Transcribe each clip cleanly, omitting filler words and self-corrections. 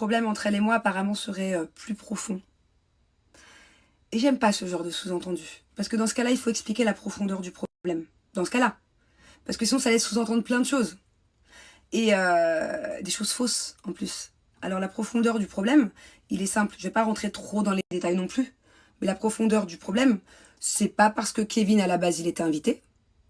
problème entre elle et moi apparemment serait plus profond. Et j'aime pas ce genre de sous-entendu. Parce que dans ce cas-là, il faut expliquer la profondeur du problème. Dans ce cas-là. Parce que sinon, ça laisse sous-entendre plein de choses. Et des choses fausses, en plus. Alors, la profondeur du problème, il est simple. Je vais pas rentrer trop dans les détails non plus. Mais la profondeur du problème, c'est pas parce que Kevin, à la base, il était invité.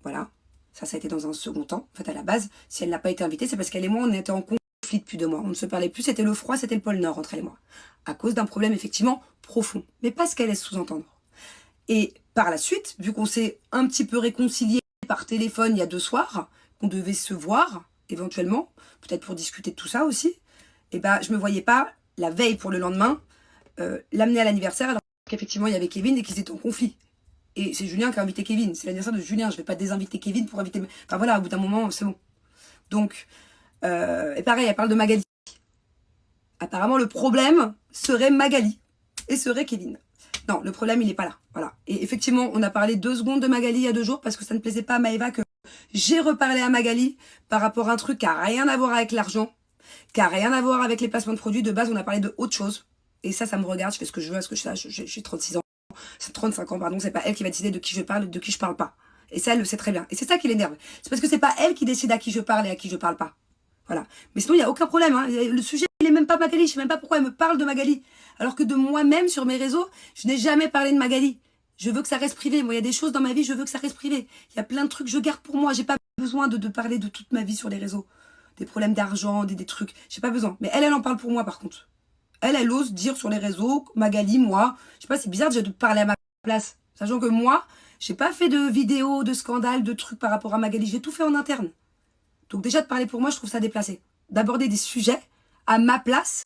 Voilà. Ça a été dans un second temps. En fait, à la base, si elle n'a pas été invitée, c'est parce qu'elle et moi, on était en conflit depuis 2 mois. On ne se parlait plus. C'était le froid, c'était le pôle Nord entre elle et moi. À cause d'un problème, effectivement, profond. Mais pas ce qu'elle laisse sous-entendre. Et par la suite, vu qu'on s'est un petit peu réconcilié par téléphone il y a 2 soirs, qu'on devait se voir, éventuellement, peut-être pour discuter de tout ça aussi, et ben, je me voyais pas, la veille pour le lendemain, l'amener à l'anniversaire, alors qu'effectivement, il y avait Kevin et qu'ils étaient en conflit. Et c'est Julien qui a invité Kevin. C'est l'anniversaire de Julien. Je vais pas désinviter Kevin pour inviter... Enfin voilà, au bout d'un moment, c'est bon. Donc, et pareil, elle parle de Magali. Apparemment, le problème serait Magali et serait Kevin. Non, le problème, il n'est pas là. Voilà. Et effectivement, on a parlé 2 secondes de Magali il y a 2 jours parce que ça ne plaisait pas à Maëva que j'ai reparlé à Magali par rapport à un truc qui n'a rien à voir avec l'argent, qui n'a rien à voir avec les placements de produits. De base, on a parlé de autre chose. Et ça me regarde. Je fais ce que je veux, à ce que je sache. J'ai 36 ans. C'est 35 ans, pardon. C'est pas elle qui va décider de qui je parle, de qui je parle pas. Et ça, elle le sait très bien. Et c'est ça qui l'énerve. C'est parce que c'est pas elle qui décide à qui je parle et à qui je parle pas. Voilà. Mais sinon, il n'y a aucun problème. Hein. Le sujet, il est même pas Magali. Je sais même pas pourquoi elle me parle de Magali. Alors que de moi-même, sur mes réseaux, je n'ai jamais parlé de Magali. Je veux que ça reste privé. Moi, il y a des choses dans ma vie, je veux que ça reste privé. Il y a plein de trucs que je garde pour moi. J'ai pas besoin de parler de toute ma vie sur les réseaux. Des problèmes d'argent, des trucs. J'ai pas besoin. Mais elle en parle pour moi, par contre. Elle ose dire sur les réseaux, Magali, moi. Je sais pas, c'est bizarre de parler à ma place. Sachant que moi, j'ai pas fait de vidéos, de scandales, de trucs par rapport à Magali. J'ai tout fait en interne. Donc déjà, de parler pour moi, je trouve ça déplacé. D'aborder des sujets à ma place